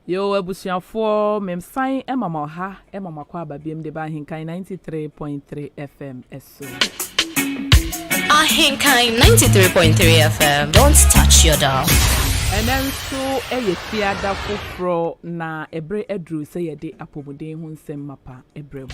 Yo abusiafo memsan emama ha emama kwa babiem de ba Ahenkan 93.3 FM eso. Ahenkan 93.3 FM. Don't touch your dial. And then so fiada foforo na ebre edru se yede apomuden hu nsem mapa ebre mu.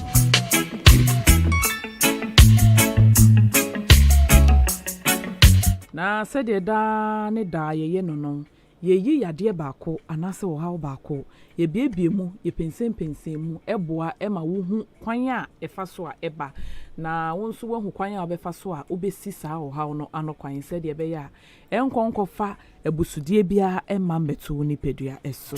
Na se de da ne da ye no yeyi yade baako anase wo hawo baako ye biebie mu ye pensem mu eboa ema wo hu kwan a efa so a eba na wo nso wo hu kwan a obefa so a obesi saa wo hawo no ano kwan se de be ya enkonkofa ebusudie bia ema mbeto ni pedua eso.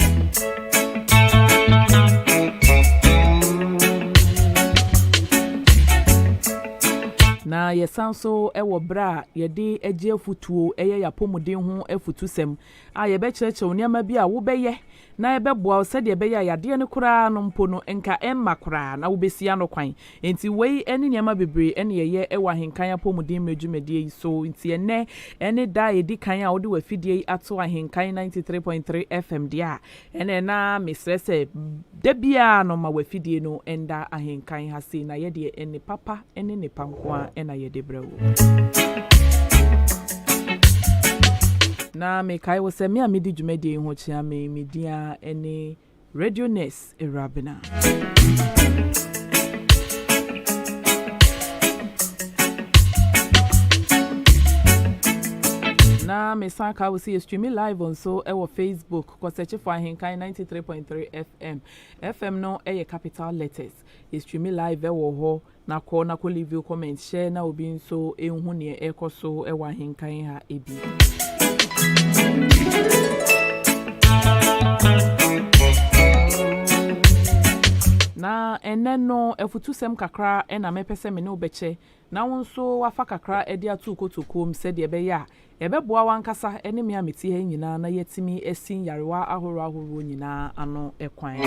Na yesanso ewo bra yede eje afutuo eye yapomuden ho afutusem a ye be chereche oniama bi a wo beye na ebeboa se de be ya yade ne kura no mpo no enka emma kura na wo besia no kwan enti wei ene niama bebre ene ye ewa Ahenkan apomuden medwumedie so enti ene da yedi kan a wo de wafidie ato Ahenkan 93.3 FM dia ene na mesrese da bia no ma wafidie no enda Ahenkan hase na ye de ene papa ene ne pankwa ena yede brewo na me kai wo se me amedi dwumedie ho chia me media ene Radio Ness Awurabena na me saka wo see stream live on so ewo Facebook ko search for Ahenkan 93.3 FM no capital letters stream live ewo ho na ko leave comment share na obi nso enhu ne ekoso ewo Ahenkan ha ebi na eneno efutusem kakra ena mepese me ne obeche na wonso wafa kakra edi atu kotokom se de be ya ebeboa wankasa ene me ameti ha nyina na yetimi esin yarewa ahoro nyina ano ekwan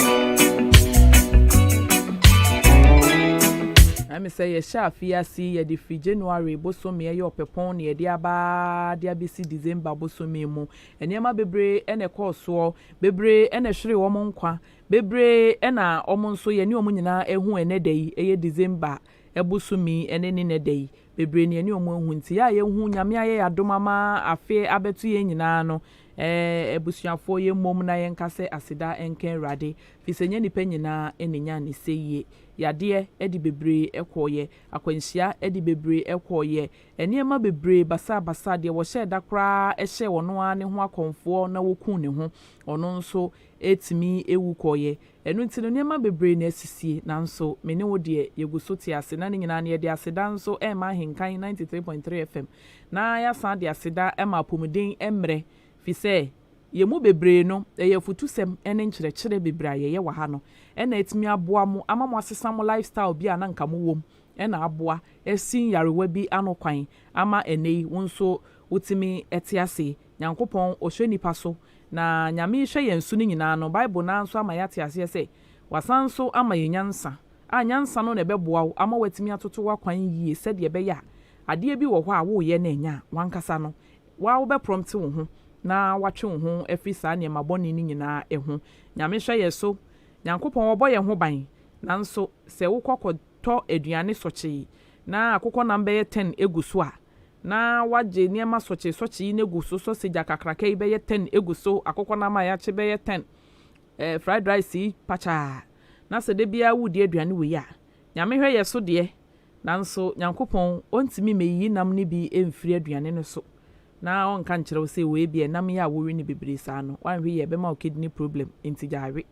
I say ye sha fiasi ye di fi January bosomi ye opepon ne ye di aba di abisi December bosomi mu enema bebre ene koso bebre ene hwere wo mo nkwa bebre ena omo nso ye ne omo nyina ehu ene dai eye December ebosomi ene ne dai bebre ne ne omo ehu nti ya ye hu nyame aye adomama afe abetu ye nyina no ebusuafo ye mom na ye nkase asida enken rade fisenye nipa nyina enenya ne seye yade edi bebre ekoye akwanhia edi bebre ekoye eniema bebre basa de wo hye dakra ehye wono a ne ho akonfo na wokun ne ho ono nso etimi ewu koye enu ntino niema bebre na asisie nanso mene wo de yeguso ti ase na ne nyina ne de aseda nso ema Ahenkan 93.3 FM na ya san de aseda ema pomuden emre fise yemu bebre no futusem ene nkyerɛkyerɛ bebre ayeye wa ha no ena etimi aboa mu amamo asesa mo lifestyle bi ana nka mo wom ena aboa esin yarewa bi ano kwan ama enei wonso utimi etiase nyankopɔn ohwe nipa so na nyame hwe yensu ni nyina no bible na nso ama yate ase se wasanso ama yenyansa nyansa no na beboa wo ama watimi atoto wa kwan yie sɛ de be ya ade bi wo hɔ a wo ye na enya wankasa no wa wo be prompt wo ho na watwe wo ho afisa ne mabɔne ni nyina eho nyame hwɛ ye so nyankopɔn wɔbɔ ye ho ban nanso sɛ wo kɔkɔtɔ aduane soche na akokɔ namba ye 10 egu so a na waje niema soche ne egu so seja kakraka yi be ye 10 egu so akokɔ namba ya che be ye 10 fried rice pacha na sɛ de bia wudi aduane we ya nyame hwɛ ye so de nanso nyankopɔn ontimi meyi nam ne bi emfiri aduane no so na on kan kyerɛw sɛ we bia nam ya wo ni bebre saa no wan hwe ye be ma kidney problem enti jawe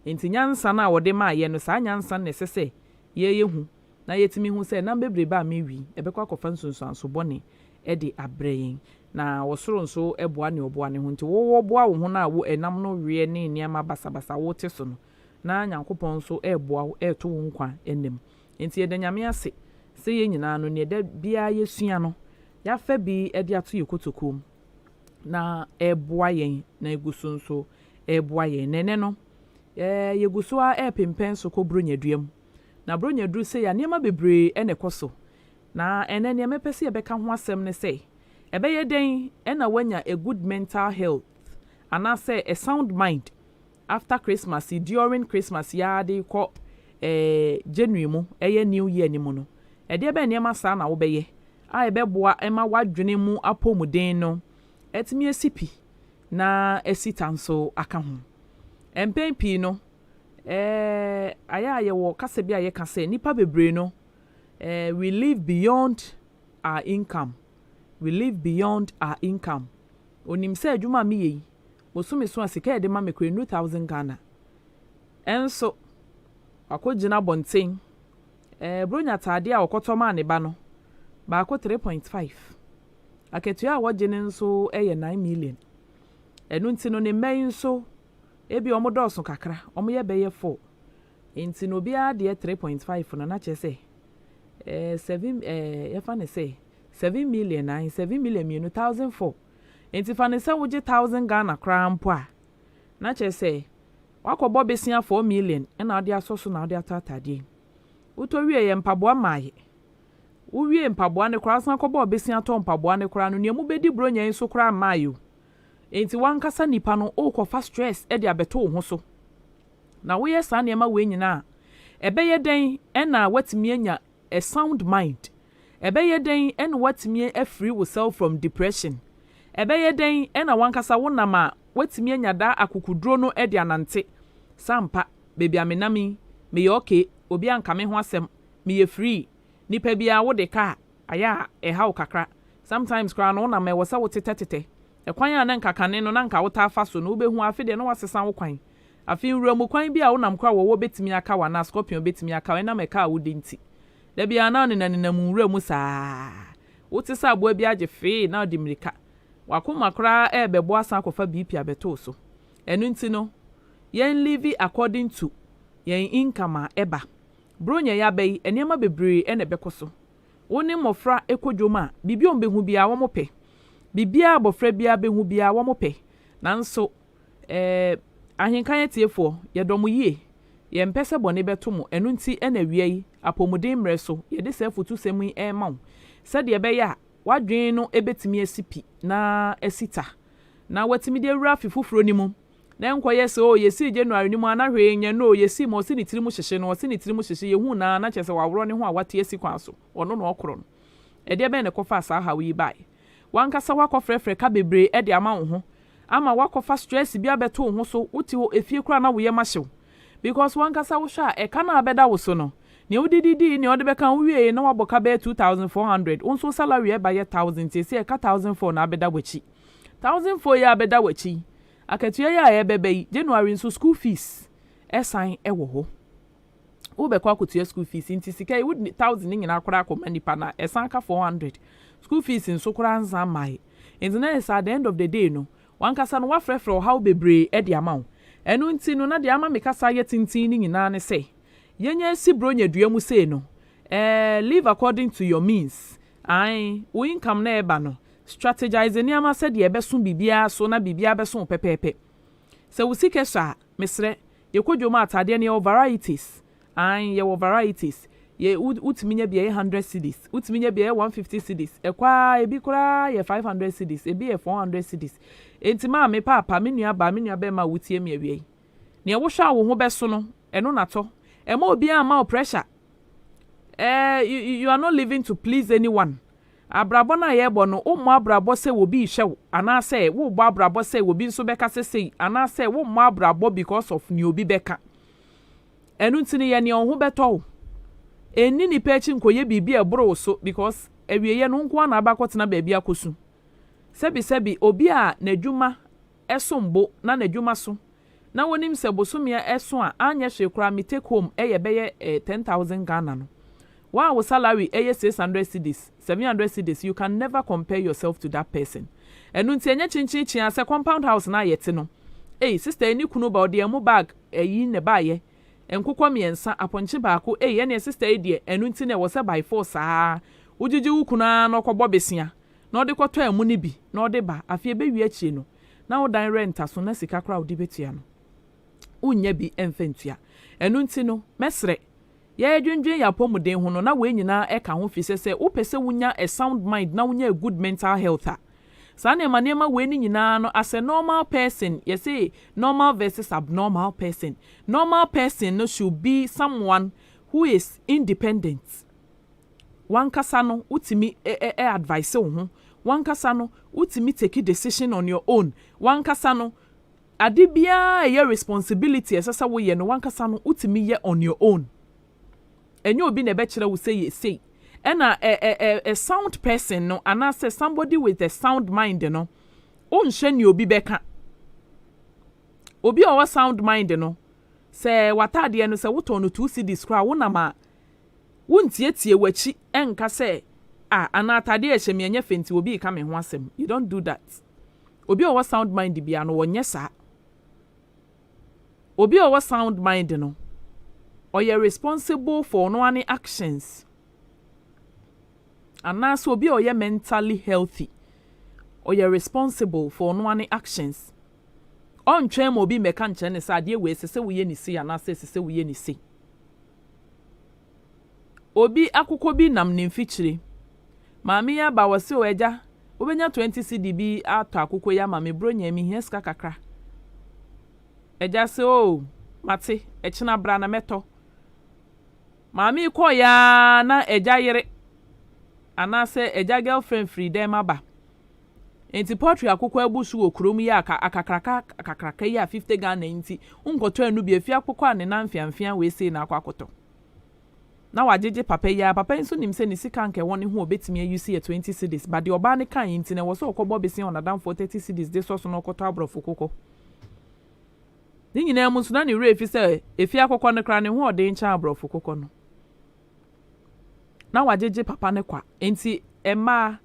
enti nyansa na wode ma ye no saa nyansa ne sese ye hu na yetimi hu sɛ nam bebre ba me wi ebekwa kofa nsonsanso bɔne de abrayin na wosoro nso eboa ne oboa ne ho nti wo boa wo ho na wo enam no wie ne niema basabasa wo te so no na nyankopɔn nso eboa wo to wo nkwa enem enti ye da nyame ase sɛ ye nyina no ne da bia yesua no ya fa bi edi ato yekotokom na eboa yen na eguso nso eboa yen nene no yeguso a pempen so ko bronya duam na bronya duru se ya niema bebre ene koso na ene niema pese ye beka ho asem ne se ebe ye den ena wanya a good mental health and I say a sound mind after Christmas during Christmas ya de ko January mu new year ni mu no e de be niema sa na wo beye a ebe boa ema wadwene mu apomuden no etimi esipi na esitanso aka ho empempi no aya wo kase bia ye kase nipa bebre no we live beyond our income. We live beyond our income. Onim se adwuma me yi bosumi so asika de ma me kwe 2000 Ghana enso akogina bonten bronya tade a okoto ma ne ba no ba ko 3.5 aketu a wogene nso 9 million enu ntino ne mai nso ebi omodoso kakra omoye beye 4 ntino bia de 3.5 no na chese 7 yefa ne say 7 million 7 million 1004 enti fa ne se woje 1000 Ghana kra mpo a na chese wakobo besia 4 million na ade asoso na ade atatade uto wie ye mpaboa maaye uwie mpaboa ne kra san kobo besia to mpaboa ne kra no nemu bedi bronya nso kra maayo enti wankasa nipa no okofa stress e de abeto ho so na wo ye sa ne ma we nyina ebeye den na watimi anya a sound mind ebeye den na watimi a free yourself from depression ebeye den na wankasa wonama watimi anya da akukudro no e de anante sampa baby amenami me ye okay obi anka me ho asem me ye free nipa bia wo de ka aya ha kakra sometimes kra no na me wo sa wo tetetete ekwan ya na nka kane no na nka wo ta afa so no obehu afide no wasesa wo kwan afi nwuramu kwan bia wo nam kra wo betimi aka wa na scorpion betimi aka na me ka wo de nti da bia na ne nanam nwuramu saa wo te sa abo bia age fe na odi mirika wakoma kra bebo asa akofa BP abeto so enu nti no yen live according to yen income eba bronya ya bai enema bebre ene bekoso woni mofra ekodwoma bibi ombehu bia wo mope bibia abofra bia behu bia wo mope nanso ahenkan etiefo yedomo yie ye mpese bone betomo enu nti ena wiei apomuden mreso ye de sefotu semu mawo sede be ya wadwen no ebetimi asipi na esita na watimi de wura fifufuro ni mu na enkoye so yesi January ni mu anahwe nya no yesi mo si ni tirimu hyehye no si ni tirimu hyehye ye hu na chese wawro ne ho a wate esi kwan so ono no okro no e de be ne kofa sa ha wi bai wankasa wakofrefre ka bebre e de ama wo ho ama wakofa stress bia beto ho so uti ho efie kura na wo ye mahyew because wankasa wo hwa e kana abeda wo so no ne udididi ne ode beka wie na waboka be 2400 unso salary e ba ye 1000 tese e ka 1004 na abeda wachi 1004 ya abeda wachi akatua ya e bebe January nso school fees esan e wo ho wo be kwa akotua school fees nti sika e would 1000 nyina akora akoma nipa na esan ka 400 school fees nso kora nza mai and then at the end of the day no wankasa no wafrefre how bebre e de amount enu nti no na de ama mekasa ye tintin ni nyina ne say yenya si bronya duamu say no live according to your means ai wo income na eba no strategize ni ama said ye beso bibia so na bibia beso pepepe se wo sike so mesre ye kodwoma atade ne varieties ai ye varieties ye utiminya bia 100 cedis utiminya bia 150 cedis ekwa ebi kura ye 500 cedis ebi ye 400 cedis entima me papa me nua be ma wutie me awie ne wo hwa wo ho beso no eno nato ema obi ama pressure you are not living to please anyone abrabo na ye bo no ummo abrabo se wo bi hyew ana se wo bo abrabo se wo bi nso beka se ana se wo mo abrabo because of ni obi beka enu ntini ye ne ho beto eni ni pechi nkoye bibi ebro so because awieye no nko na abakotena baabi akosu sebi obi a nadwuma esombo na nadwuma so na wonim se bosomia eso a anya hwekura me take home eye beye 10,000 Ghana no wow salary eye 600 cedis 700 cedis you can never compare yourself to that person enu nti enya chinchin ase compound house na yete no sister eni kunu ba ode emu bag eyi ne baaye enkukwa miensa aponche baako ye ne sister edie enu nti ne wo se by force ujiji wukuna na okobọ besia na ode kwoto emu ni bi na ode ba afie be wi achie no na wo dan rent aso na sika kra odi betua no unya bi emfentua enu nti no mesre ye dwendwen ya pomuden ho no na we nyina e ka ho fi se wo pese wunya a sound mind na wunya a good mental health sa na manema we ni nyina no as a normal person you say normal versus abnormal person no should be someone who is independent wankasa no utimi advice wo ho wankasa no utimi take decision on your own wankasa no ade bia your responsibility esasa wo ye no wankasa no utimi ye on your own enyo obi na be kire wo say and a sound person no and I say somebody with a sound mind no onhwe ni obi beka obi o sound mind no say watade no say woto no 2 cedis kra wo na ma wontiatie wachi enka say ana atade e hye me anya fenti obi ka me ho asem you don't do that obi o sound mind bia no wonye sa obi o sound mind no or you're responsible for no any actions and now so be or you're mentally healthy or you're responsible for no any actions on train obi meka nche ne sa de we se we ye ni si ana se we ye ni si obi akụkọ bi nam ne mfikyire maami ya ba wose o eja obenya 20 cd bi ato akụkọ ya maami bronya mi heska kakra eja se o mate echina bra na meto maami ko ya na eja yere ana se eja girlfriend free dem aba enti potri akụkọ ebusu okrom ya akakraka ya 50 Ghana enti unkoto anu bi afia akụkọ ane na mfiamfia we sei na akwakoto na wajeje papa ya papa nso nim se ni sika nke woni ho obetimi ayusi 20 cedis but the oba ne kan enti na wo so okobo besi on adam for 30 cedis de so no okoto abrofo kokko ni nyina mu so na ne refi se efi akokọ ne kra ne ho ode ncha abrofo kokko no na wajeje papa ne kwa enti ema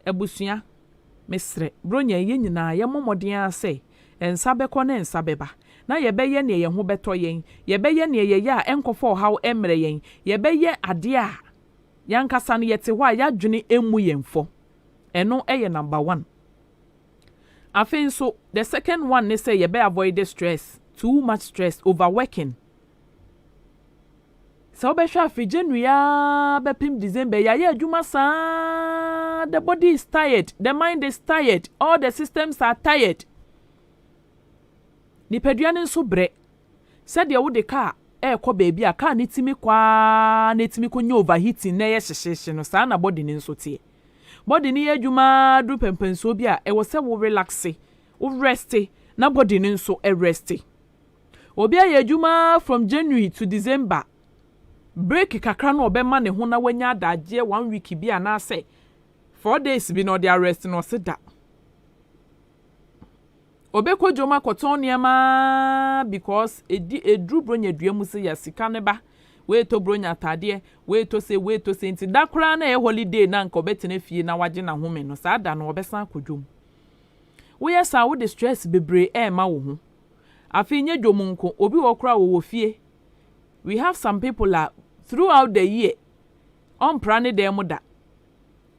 ebusua mesre bronya ye nyina ye momodin ase ensa bekọ ne ensa beba na yebeye ne ye ho beto yen yebeye ne ye ya enkofo haw emre yen yebeye ade a yankasa no yete hwa ya dwene emu yenfo eno eye number 1 afin so the second one ne say yebe avoid the stress too much stress overworking so be sha fi January be pim December ya adwuma sa the body is tired the mind is tired all the systems are tired nipaduane nso bre said ye wo de car ekọ baby a car netimi kwa netimi konya overheating na ye hyehye no sa na body ni nso tie body ni adwuma du pempenso bi a e wo se wo relax wo rest na body ni nso e rest obi a ye adwuma from January to December break kakra no obema ne ho na wanya adaje 1 week bi ana say 4 days bi no dey rest no se da obeko joma koton niama because edru bronya duamu se ya sika ne ba we to bronya atade we to se nti dakra na e holiday na nka obetene fie na waje na home no saa da no obesan akodwom we yesa wo the stress bebre e ma wo ho afi nye dwom nko obi wo kra wo fie we have some people throughout the year on prane dem da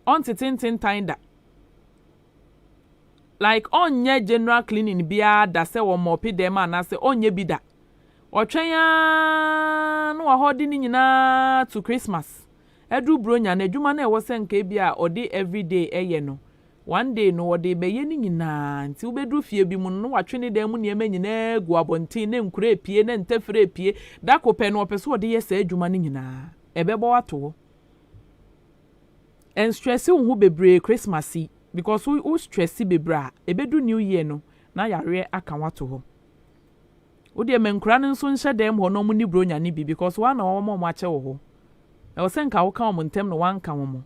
on titintin da like onye general cleaning bia da se wo mopi dem anase onye bida otwen ya no ahodi ni nyina to Christmas edu bronya na adwuma na ewo se nka bia odi everyday eye no one day no odi beye ni nyina nti ubedu fie bi mu no watwene dem mu niema nyina gu abontin na nkura epie na ntefere epie da kope no opeso odi ye se adwuma ni nyina ebebo wato en stress hu bebre Christmas because we stress bebra ebedu new year no na yare aka wato ho wo de menkura nso nhye dem ho no mu ni bronya ni bi because one na wo mo ache wo ho e wo senka wo ka wo ntem no wanka wo mo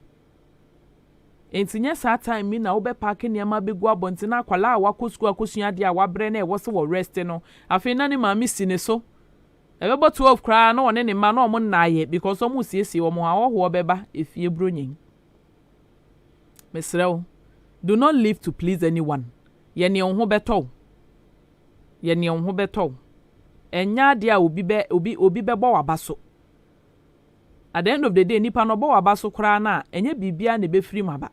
entinye sa time mi na wo be park niam begu abonti na akwala a wakosku akosua de a wabre na e wo se wo rest no afi na ni ma mi si ne so ebebo 12 kra na one ne ma na omo naaye because omo siesie wo mo ha wo ho beba efie bronyin mesrew do not live to please anyone ye ne ho beto enya de a obi bebo wabaso at the end of the day nipa no bo wabaso kra na enye bibia na be free maba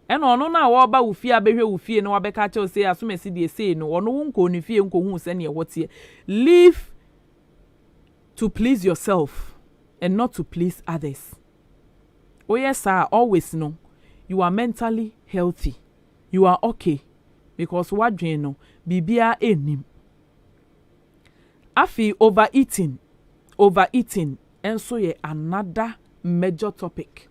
eno ono na wo ba wo fie abehwe wo fie no wabeka che o say asomesi de say no ono wo nko ni fie nko hu se ne wote live to please yourself and not to please others. Oh yes sir, always know you are mentally healthy, you are okay, because what you know bibia enim. Afi overeating and so ye another major topic.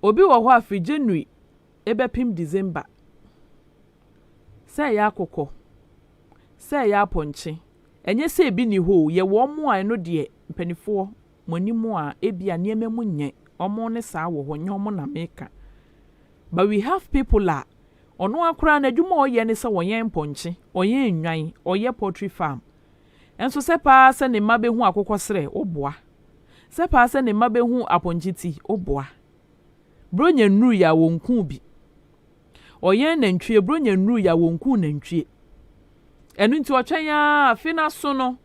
Obi wo ho afi January ebepim December. Say ya akoko. Say ya ponche. Enye say bi ni ho ye wo mo a no de mpanifo monimo a ebia nieme mu nye omo ne saa wo ho nye omo na meka. But we have people la ono akura na adwuma oye ne se woyen ponche, oye nwan, oye poultry farm. Enso se pa se ne mabe hu akokosere oboa. Se pa se ne mabe hu aponchiti oboa. Bronya nru ya wonku bi. Oye nantwie bronya nru ya wonku nantwie. Enu nti otwen ya afina so no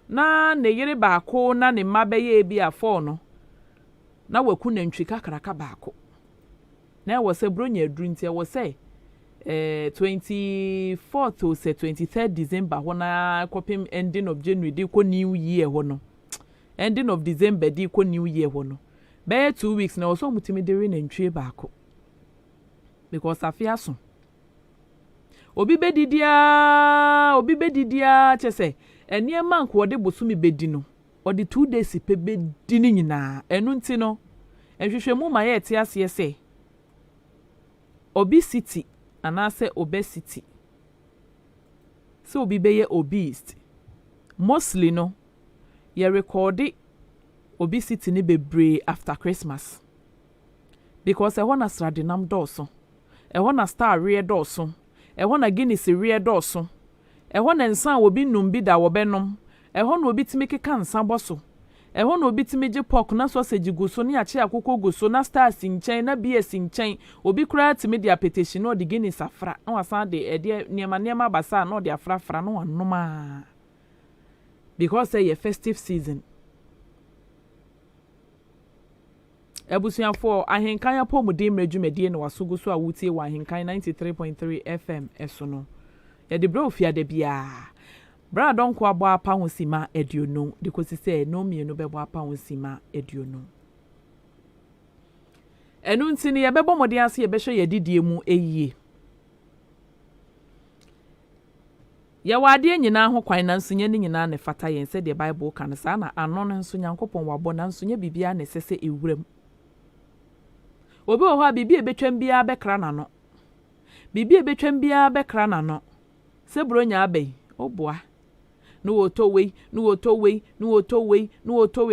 na ne yere baako na ne mabe ye bi afọ no. Na waku nantwie kakraka baako. Na wo se bronya adru nti wo se 24th or 23rd December hona kopim ending of January di ko new year hono. Ending of December di ko new year hono. Be 2 weeks na also mutimi dere na ntwie baako. Because afia so. Obi bedidia chese eniema nko de bosumi bedi no. Odi 2 days pe bedi ni nyina. Enu nti no ehwehwemu ma ye tie ase se. Obesity anase obesity. So obi beye obese. Mostly no ye recordi obesity ni bebre after Christmas. Because na stradinam doso. Na star rear doso. Na Guinness rear doso. Na nsan obi num bi da wo benom. Na obi timi keka nsan boso. Na obi timi je pork na sausage guso ni achi akoko guso na star sinchen na bia sinchen. Obi kura timi de appetition no de Guinness afra. Na wasan de niema basa no de afra no anoma. Because say a festive season. Ebusuafo Ahenkan ya pomudi mredwumedie na wasugu so awutie wa Ahenkan 93.3 FM eso no. Ya de bro fia de bia. Bra don ko abo apa hosima eduonu de kosi se no mienu bebo apa hosima eduonu. Enu ntini ye bebo modi ase ye behwe ye didie mu eyie. Ya wade nyina ho kwan na nsunya ni nyina ne fata yen se de Bible kan sa na ano no nsunya nkopon wabo na nsunya bibia ne sese ewuram. Obi wo ha bibi ebetwam bia bekra na no. Bibi ebetwam bia bekra na no. Se bronya abai oboa. No otowei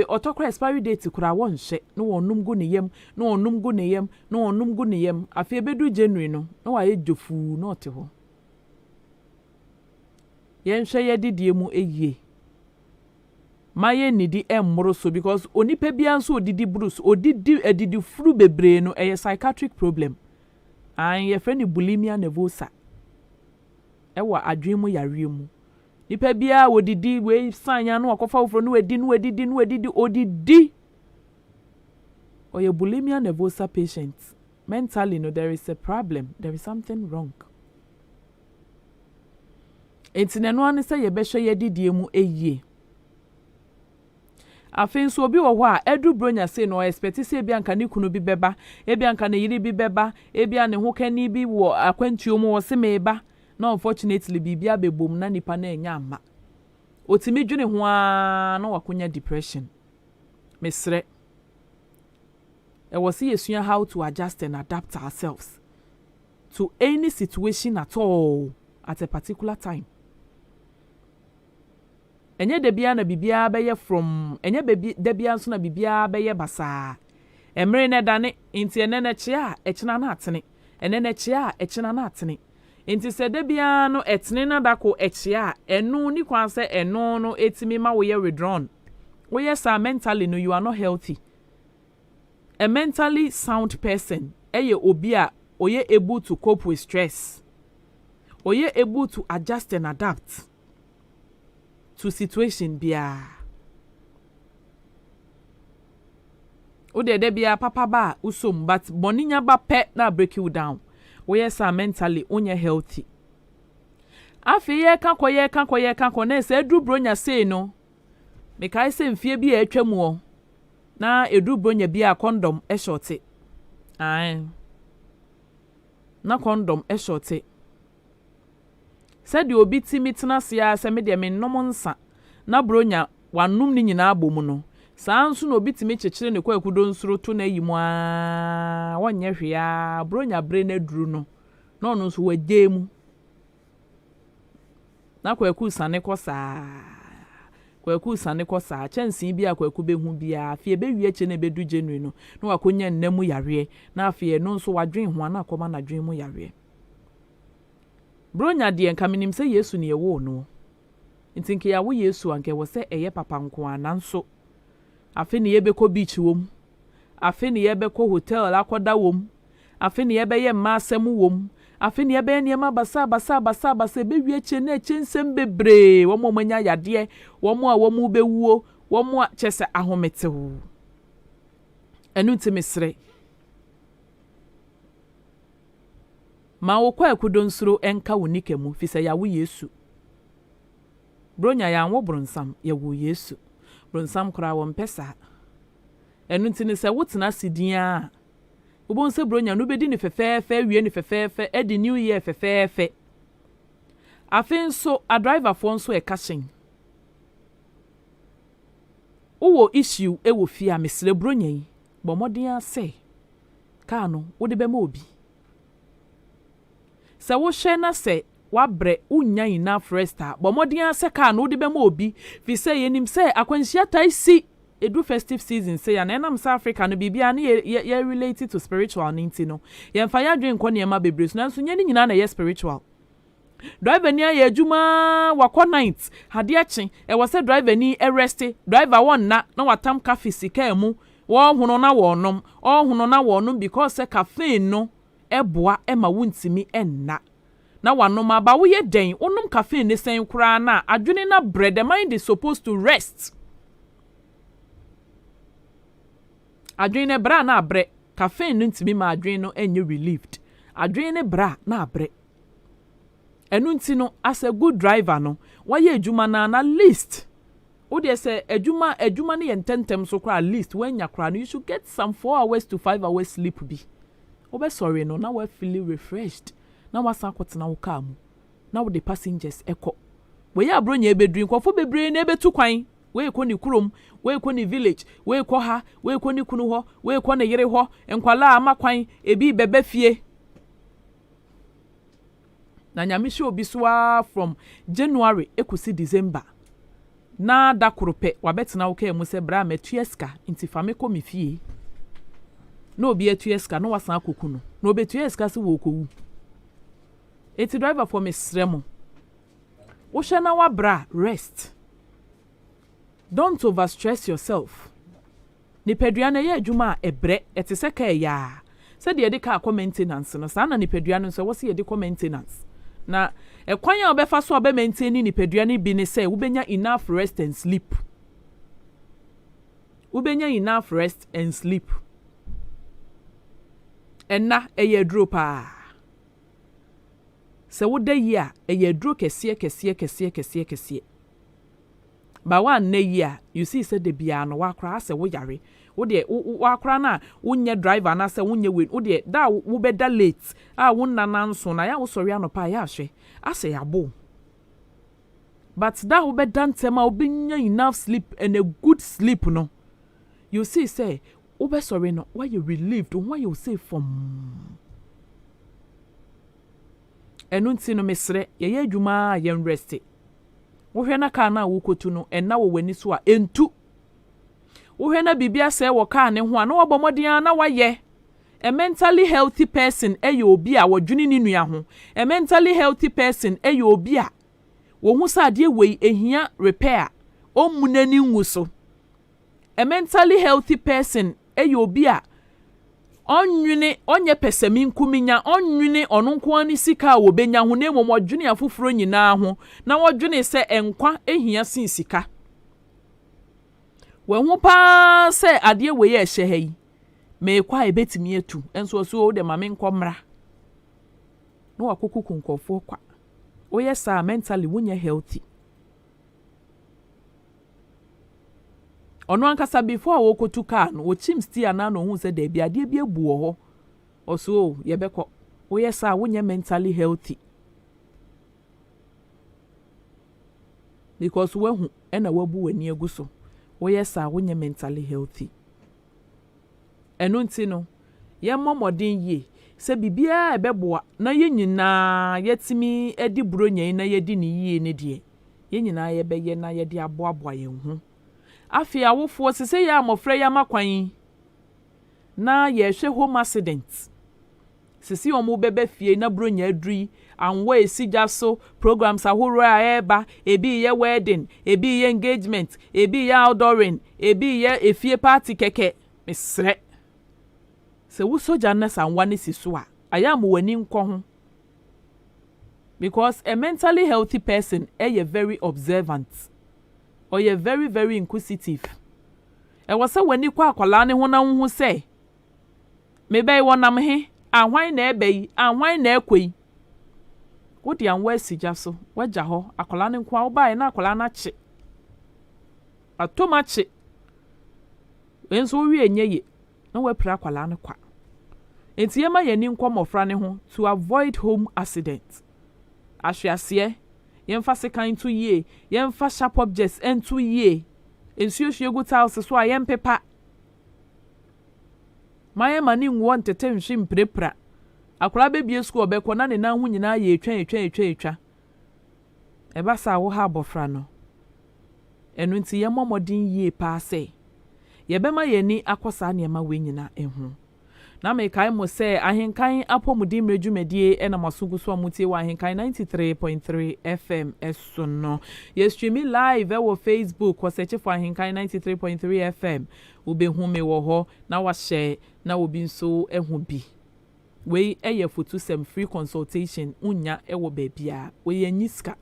otokra expiry date kura wonhye no wonum gu ne yam afi ebedu January no na wa ye jofu no ote ho. Yen hwe ye didie mu eyie. Maye nidi emmoro so because onipa bia nso odidi bruce edidi fru bebre no a psychiatric problem. An ye friend bulimia nervosa. Ewa adwemu yare mu. Nipa bia odidi we sanya no akofa ofro no edidi odidi. Oye bulimia nervosa patients. Mentally no there is a problem. There is something wrong. Entineno ane se ye behwe ye didie mu eyie. Afin so obi wo ho a edu bronya say no expect say bia nka ne kunu bi beba, ebia nka ne yiri bi beba, ebia ne ho kani bi wo akwantuo mu wo se meba. No unfortunately bibia bebom na nipa na enya ama. Otimi dwene ho a na wakonya depression. Mesre. E was yesua how to adjust and adapt ourselves to any situation at all at a particular time. Enye debia na bibia beye from enye debia nso na bibia beye basa. Emre ne dane inti ene na chia echina na atene. Ene na chia echina na atene. Inti se debia no etene na dako echia enu ni kwan se enu no etimi ma wo ye withdrawn. Wo yes mentally no you are not healthy. A mentally sound person eye obi a oye able to cope with stress. Oye able to adjust and adapt to situation bia. wo de bia papa ba usom but boninya ba pe na break you down wo yes mentally onye healthy afi ye ka ko na se edu bronya sei no me kai se mfie bi atwam wo na edu bronya bi a condom e shorty ai na condom e shorty said obi timi tena sia se me de me nnom nsa na bronya wanum ni nyina abomu no saa nso na obi timi chechire ne kwakudo nsuro to na yimu a wonye hwea bronya bre na duru no na ono nso wagemu na kwaku sane kosa chansi bi akwaku behu bia afie bewie che na bedu January no na wakonya nnam yare na afie no nso wadwen ho na akoma na dwen mu yare bronya de enkamenim se Yesu ne yewo no ntinke ya wo Yesu anke wo se eye papa nko ananso afi ne yebekọ beach wom afi ne yebekọ hotel akoda wom afi ne yebeye mma asem wom afi ne yebeye niema basa bewie che na ensem bebre wo mo manya yade wo mo a wo mu bewuo wo mo a chese ahometew enu ntimisre ma wo kwa akudo nsuro enka wonike mu fise ya wo Yesu bronya ya anwo bronsam ya wo Yesu bronsam kora wo mpesa enu ntini se wotena sidia ubon se bronya no bedi ni fefefe wie ni fefefe edi new year fefefe afin so a driver fo nso e kashin uwo issue e wo fia mesre bronya yi bo modin ase ka no wo de be ma obi se wo hye na se wabre unya enough resta bo modin ase ka no de be ma obi fi se yenim se akwanhia taisi edu festive season se ya na enam South Africa no bibia na ye related to spiritual ninti no ye mfa ya dwen kɔ niema bebre so nanso nye ni nyina na ye spiritual driver ni aye adwuma wakɔ night hade achi e wo se driver ni arrest driver won na watam cafe sika mu wo hono na wo nom because se caffeine no eboa ema wuntimi enna na wanom aba wo ye den onom caffeine ne sen kura na adwene na bread the mind is supposed to rest adwene bra na abre caffeine no ntimi ma adwene no enye relieved adwene bra na abre enu ntino as a good driver no waye adwuma na list o de say adwuma ne yententem so kra list when yakra no you should get some 4 hours to 5 hours sleep bi obe sorry no na we feel refreshed na wasa kwotena wo ka mu na wo the passengers eko we ya bro nya ebedru nkofo bebre na ebetu kwan we ko ni kurom we ko ni village we ko ha we ko ni kunu ho we ko na yere ho enkwala amakwan ebi bebe fie na nyamisho obi soa from January ekusi December na dakorope wabetena wo ka mu se bra metueska intifame ko mi fie na obi etueska no wasan akoku no na obetueska se wo kowu eti driver for me sremo wo hwe na wa bra rest. Don't overstress yourself. Nipadua na ye adwuma ebre etese ka ya. Se de ka maintenance no sa na nipadua no so wo se ye de maintenance. Na ekwan ya obefa so obe maintain nipadua ni bi ne say wo benya enough rest and sleep. Wo benya enough rest and sleep. Enna eye dro pa. Se wo da yi a eye dro kese. Ba wan na yi a you see say de bia no wakra se wo yare wo de wakra na wonye driver na se wonye we wo de da wo beda late a wonna nanso na ya wo sori anopa ya hwe ase yabo but da wo beda ntema obinya enough sleep and a good sleep no you see say wo be sorry no why you relieved why you say from enu nti no mesre ye adwuma ye rest wo hwe na ka na wo kotu no enna wo wani so a entu wo hwe na bibia se wo ka ne ho a na wo bomodian na waye a mentally healthy person obi a wodwene ni nua ho a mentally healthy person obi a wo hu sa ade wei ehia repair omunani nwuso a mentally healthy person obi a onwene onye pesemi nkuminya onwene ononko ani sika wo benya ho na emom odwene afoforo nyina ho na wodwene se enkwa ehia sin sika we hu pa se ade we ye hye hayi me kwa ebetimi etu enso so o de ma me nkomra no wakokuku nkofo kwa oyɛ saa mentally wunya healthy ono ankasa before wo kotu car no wo chim steer na no hu se da bia de bia bu ho oso yebekɔ oyɛ saa wunya mentally healthy because wahu ɛna wabu wani aguso oyɛ saa wunya mentally healthy ɛno nti no yɛ mmɔmɔden yie sɛ bibia ɛbɛboa na yɛ nyinaa yɛtimi edi bronyan na yɛdi ne yie ne deɛ yɛ nyinaa yɛbɛyɛ na yɛde aboaboa yɛn ho afei awofoɔ sese yɛ amɔfra yɛ amakwan na yɛhwɛ home accident sese ɔmo bɛbɛ fie na bronya aduri anwa esigya so programs ahorow a ɛba ebi yɛ wedding ebi yɛ engagement ebi yɛ outdooring ebi yɛ efie party kɛkɛ mesrɛ sɛ wo soja na sanwa ne si so a ayam wani nkɔ ho because a mentally healthy person is very observant or you very very inquisitive was sɛ wani kɔ akwala ne ho na ho sɛ mebɛyi wɔnam he ahwan na ɛbɛyi ahwan na ɛkɔyi wodi anwa asigya so wagya hɔ akwala ne nko a wobae na akwala na kye atomache enso wie nyeye na wapira akwala ne kwa enti yema yani nkɔ mmɔfra ne ho to avoid home accident ahweaseɛ yɛmfa sekan to yie yɛmfa sharp objects ento yie ensuohwie gu tiles so a yɛmpepa maye mani nwo ntete nhwe mprepra akwala bebie school obekɔ na ne nan ho nyinaa yɛ etwa ɛba sa wo ha abɔfra no ɛno nti yɛmmɔmɔden yie paa sɛ yɛbɛma yɛni akɔsa nneɛma we nyina ɛho na mekai mo sɛ ahenkan apɔmuden mredwumadie ɛna masogu so amutie wɔ ahenkan 93.3 FM ɛso no yɛ streaming live ɛwɔ Facebook wɔ search for ahenkan 93.3 FM wobɛhu me wɔ hɔ na wahyɛ na obi nso ɛho bi wei ɛyɛ fotusɛm free consultation unya ɛwɔ baabia wei anyiska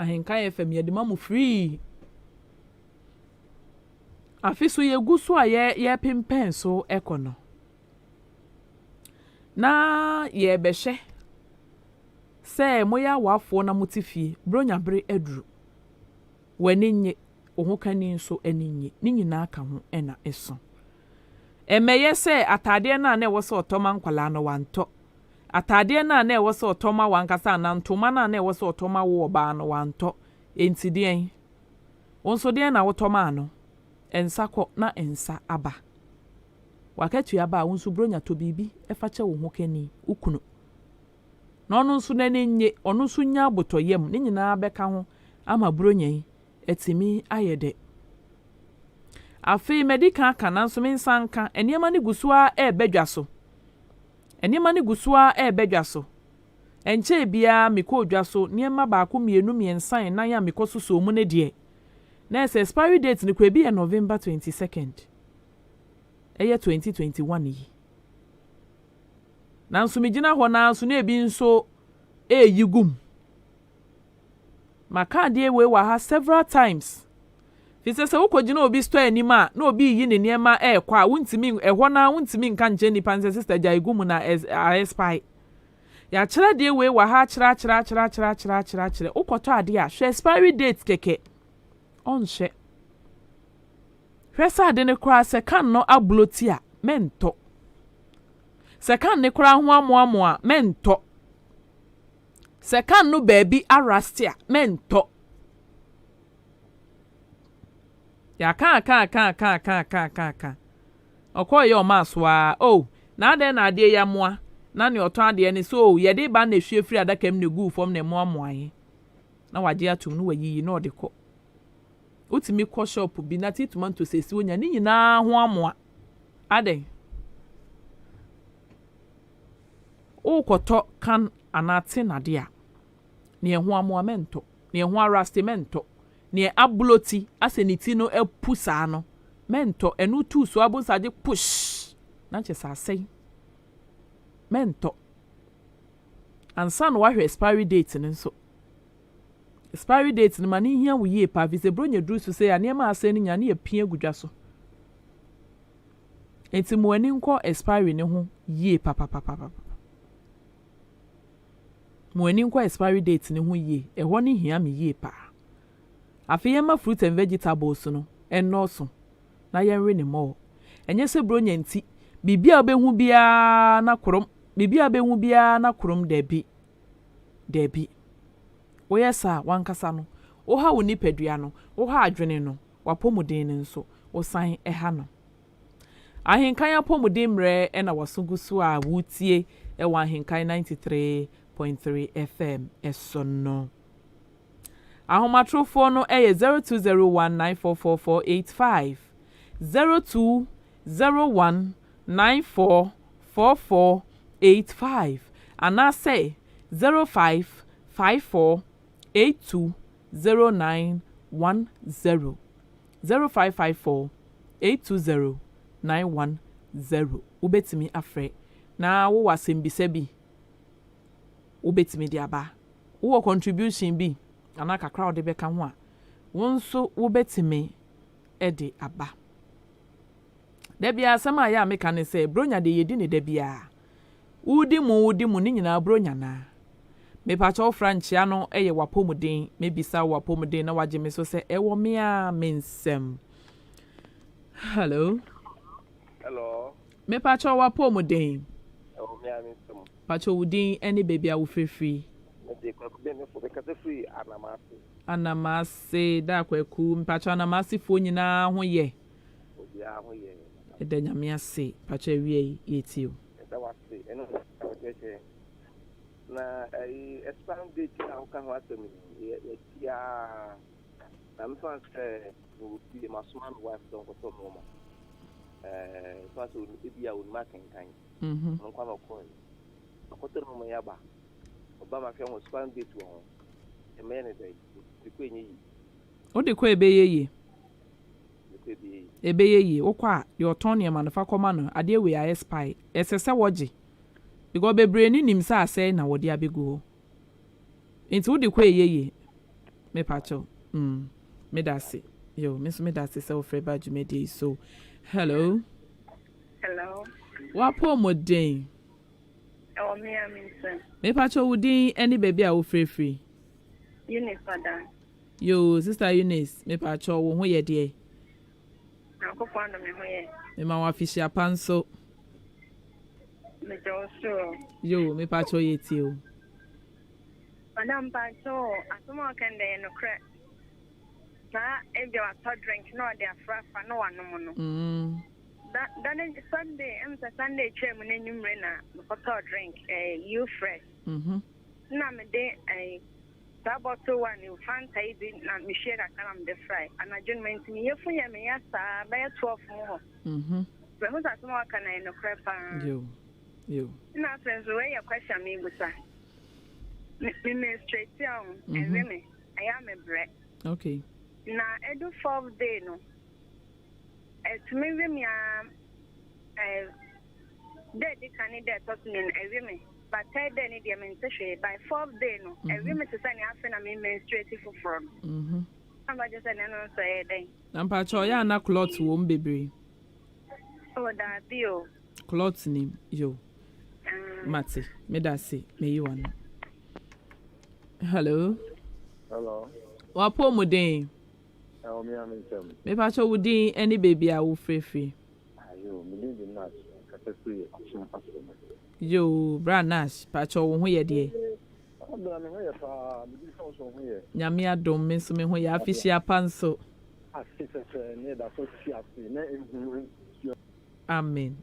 ahenkan FM yɛde ma mo free afi so yɛgu so a yɛ pempen so ɛkɔ no na yɛbɛhwɛ sɛ moyɛ awafoɔ na motifie bronya bere aduru w'ani nye wo kani nso ani nye ne nyinaa ka ho ɛna ɛso ɛmɛyɛ sɛ atadeɛ na ɛwɔ sɛ ɔtɔma nkwala no wantɔ atadeɛ na ɛwɔ sɛ ɔtɔma wankasa na ntoma na ɛwɔ sɛ ɔtɔma wo ɔbaa no wantɔ enti deɛn wonso deɛn na wotɔma ano ensa kɔ na ensa aba wakatu aba a wonso bronya to bibi ɛfa kyɛ wo ho kani ukunu na ɔno nso n'ani nye ɔno nso nya abotoyam ne nyinaa bɛka ho ama bronya yi etimi ayɛ de afei medical aka na nso mensanka enema ne gusua ɛbɛdwa so enema ne gusua ɛbɛdwa so enche bia mekɔ odwa so niema baako mienu miensan na ya mekɔ so so mu ne de na expiry date ne kwa bi November 22nd ɛyɛ 2021 yi nanso megyina hɔ na nso na ebi nso yigum maka de we wa ha several times fi sɛ wokɔgyina obi store anim a na obi yi ne nneɛma ɛkɔ a wontimi ɛhɔ na wontimi nka nkyɛ nipa nsɛ sister gya igum na expire ya kyerɛ de we wa ha kyerɛ wokɔtɔ ade a hwɛ expiry date kɛkɛ onhwɛ hwɛ sɛ ade ne koraa sɛ kan no abloti a mentɔ sɛ kan ne koraa ho amoamoa mentɔ sɛ kan no baabi arasti a mentɔ ya ka ɔkɔ yɛ ɔma so a na ade na ade ya moa na ne ɔtɔ ade ne so yɛde ba na hwie firi adaka m ne gu fam na moamoa yi na wagye atum no wayiyi na ɔde kɔ utimi kɔ shop bi na ti tomato sesi onya ne nyinaa ho amoa aden o kɔtɔ kan anate nade a ne ho amoa mento ne ho arastemento ne abloti aseniti no epusa no mento enu tu so abonsaje push na kyesa asɛn mento ansa no wahwɛ expiry date ne nso expiry date no mani hia wo yie pa vise bronya duru so say anema asɛn nya ne yɛ pia gudwa so enti mo ani nko expiry ne ho yie papa mo ani nko expiry date ne ho yie ehwo ne hia me yie pa afiyema fruit and vegetables no enoso na yenre ne mo enye se bronya nti bibia obehu bia na krom bibia behu bia na krom debi oyesa wankasa no wo ha woni padua no wo ha adwene no wapomuden ne nso wo san eha no Ahenkan apomuden mre na wasogusu a wutie e wa Ahenkan 93.3 FM esono ahomatrofo no eye 0201944485 0201944485 ana say 0554820910 0554820910 ubetimi afre na wo wasembisa bi ubetimi di aba wo contribution bi ana kakra ode beka ho a wonso ubetimi ede aba debia sama ya meka ne se bronya de yedi ne debia wudi mu ni nyina bronya na me pa cho franchia no eye wapomuden me bisa wapomuden na waje me so se ewo me a mensem. Hello me pa cho wapomuden ewo me a mensem pa cho wudin any baby a wo free me de kwa be me fo be kase free anamase da kwaku me pa cho anamase fo nyina ho ye ya ho ye eda nyame ase pa cho wie yetio eda wase eno ojeje na expand date na o kan wase mi ya na me fan say no be my small wife don go to mama so so ebia o marking kan on kwa no coin akotere mo ya ba oba ma fe won expand date wo e me ne dai ko enyi o de ko ebeyeye okwa de otonia manufa koma no ade we a spy esese woje because bebre ni nim sa ase na wode abego enti wo de ko eyeye me pacho me dase yo me dase se ofre ba jumede so hello wapo modern oh me aminsen me pacho wudin any baby a wo free Eunice father yo sister Eunice me pacho wo ho ye de akopanda me ho ye me ma wa fishia panso me joso yo me pacho ye ti o madam pacho asoma kende no crack na ebi wa to drink no de afrafa no wanom no that Sunday Sunday chem na nyumre na to drink you fresh na me de bottle one you fanta idi na me share akalam de fry and adjustment ni yefu ya me ya sa ba 12 mo but who that more can I no crepa yo na friends we ya question me busa me straight down and women I am a bread okay na edu 4th day no to me we me day candidate to me women but third day ni mention by 4th day no women to say na after me menstruative from I'm just saying no say day ampa cho ya na cloth wo mbebre oh that bio cloth ni yo mate me da say me you one hello wapo modern me aminsem me pa cho wudin any baby a wo free ayo me dey na kase free action yo branash pa cho wo ho ye de abra me ho ye pa me so ho ye nyame adom me so me ho ye afishia panso asese ne da so siafi na ehuru amen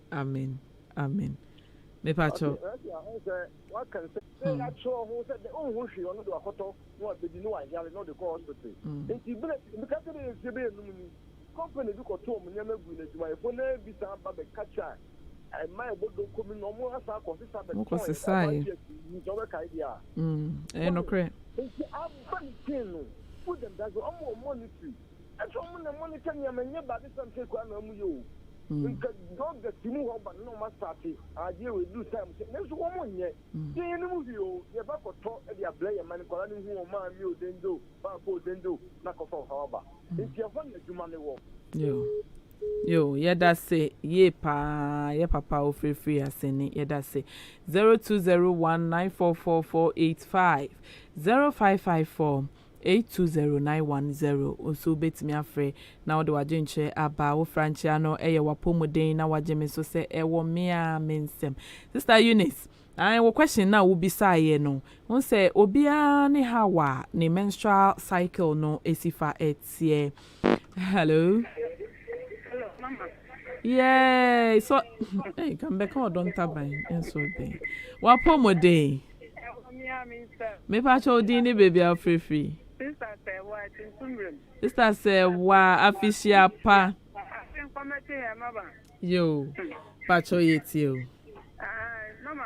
me pa cho what can say that show who said the who she on do akoto no be no wa yale no dey go hospital enti because dey se be no ni company bi ko to mo nyama gu na juma e fo na bi sa ba be catcha I my bodo komi no mo asa ko sisa be ko sisa e so be kai dia no kre enti aban no put them that go mo monitor and so mo na monitor nyama nya ba this something kwa na mu yo because dog the timu ho ba no ma start aje we do time say neso wo mo nye dey ni mu yo ye ba ko to e dia blay man ko la ni hu o ma mi o dendo ba ko dendo na ko fa ba enti afon na juma ne wo Yo, yada say ye pa ye papa o free aseni yada say 0201944485 0554 820910 also bet me afre na de wajenche aba wo franchia no eye wapomoden na wageme so se ewo me a mensem Sister Eunice wo question na wo bisa ye no won say obia ne hawa ne menstrual cycle no esifa etie. Hello. Yeah, so hey, come back on don't tabai and so day. Wa pomode. Me pa cho din ni baby free. Sister say wa official pa. Yo. Pa cho yeti o. Mama.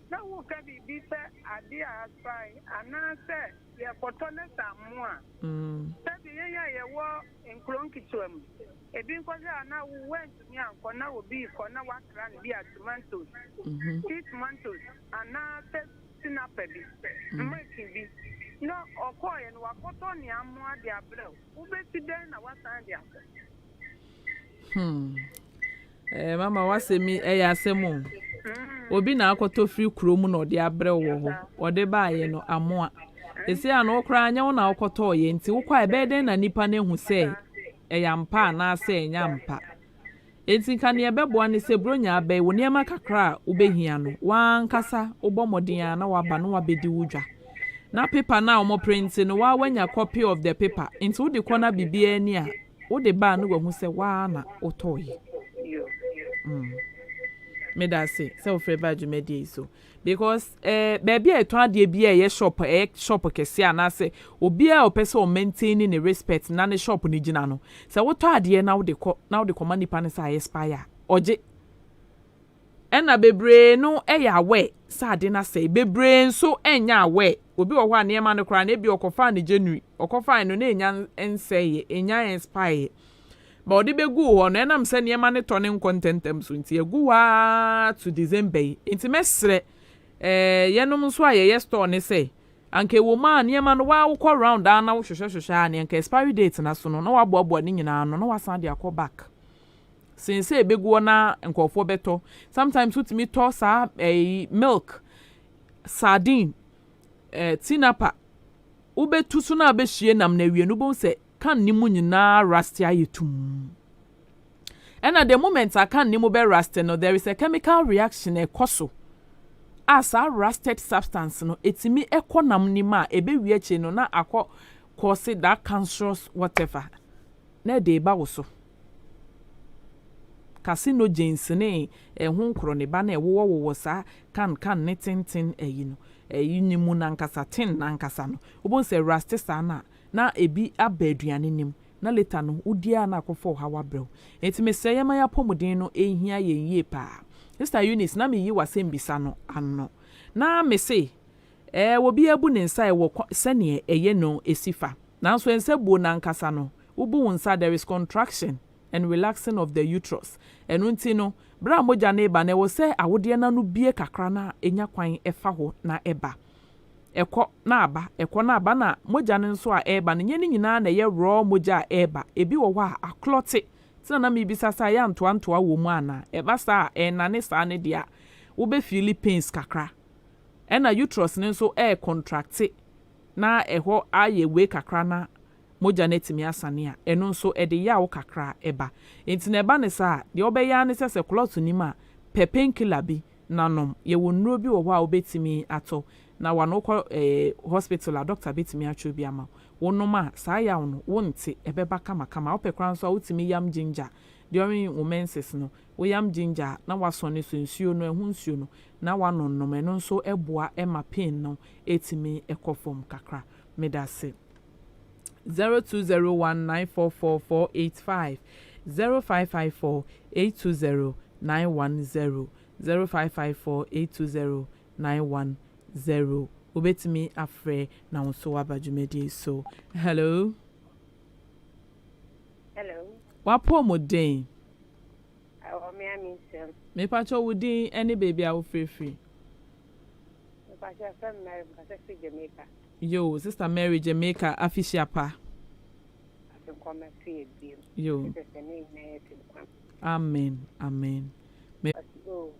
Na wo ka bi se ade asai ana se ye kotone samua. Tabi ye wo enkron kitwam. Ebi nkoze ana wo went me anko na obi ko na wakra ne bi tomatoes. Tomatoes ana se sinapebi. Mmeki bi. No okoye no wakoto ne amu ade abrel. Wo beti den na wasan de Mama wasemi asemu. Obi na akoto free krom na ode abrel wo ho. Ode baaye no amoa. Esi ana okra anya wo na akoto ye nti wo kwa ebe den na nipa na hu se eyampa na ase enyampa. Enti kan ye beboa ne se bronya abai wo niema kakra ubehia no. Wan kasa obomoden na waba no wabedi wudwa. Na paper na omo print no wa wanya copy of the paper. Enti wo de kona bibia ni a wo de ba no wo se wa na otoye. Me da say ofre ba dwumadi so because baby eto ade bia ye shop kese ana say obi a opese o maintain ne respect na ne shop ne gina no say woto ade na wo de ko manipa ne say expire oje ena bebre no ya we say ade na say bebre nso enya we obi wo ho ane ma ne kra na bi okofa ne January okofa no na enya enseye enya expire ba odi begu ho no enam se niema ne tone contentem so nti egu wa to December nti mesre yenom so aye store ne se anke wo ma niema no wa wo round ana wo hwehwehwehwe ne anke expiry date na so no na wa boaboa ne nyina no na wasan de akọ back since ebegu na nkofo beto sometimes utimi to sa milk sardine tinapa ubetu so na abehie nam na wie no bon se kan ni mu nyina rusty ayetum. And at the moment I can nimu be rusty no there is a chemical reaction ekoso. As a rusted substance no etimi ekonam ni ma ebe wieche no na akọ cause that cancerous whatever. Na de ba wo so. Carcinogens ne ehun kro ne ba na ewo sa kan ne tintin eyi no. Eyi ni mu na nkasa tin na nkasa no. Obon se rusty sana na ebi abaduane nim na later no udia na akofo hawa brew enti me sey yema ya pomuden no ehia yenye pa Sister Eunice na me yi wasem bisa no anno na me say wo bi abu ne nsa wo sene eye no esifa na so ense bu na nkasa no ubu wonsa there is contraction and relaxing of the uterus enunti no bra moja na eba na wo say awode na no bie kakra na enya kwan efa ho na eba ekọ na aba na moja ne nso a eba ne nyina na ye raw moja a eba ebi wo wa aklote tina na me bisa sa ya ntoa wo mu ana eba sa na ne sa ne dia wo be Philippines kakra na uterus ne nso contract na eho aye we kakra na moja ne timi asane a eno nso de ya wo kakra eba enti na eba ne sa de obeya ne se clot ni ma painkiller bi nanom ye wo nnuro bi wo ho a obetimi ato na wanokọ hospital a doctor betimi atwo bi ama wonoma saa ya wono wonte ebeba kama opekran so utimi yam ginger during womenses no wo yam ginger na wasone so nsuo no ehun nsuo no na wanonnom eno nso eboa ema pain no etimi ekofom kakra medase 0201944485 0554820910 0554820910 obetimi afre na nso wabadwumedi so hello wapo moden me aminsem me pacho wudi any baby a wo free me pacho fam Mary ka se Jamaica yo sister Mary Jamaica afishiapa come see you. Yo. Amen. Amen. Oh,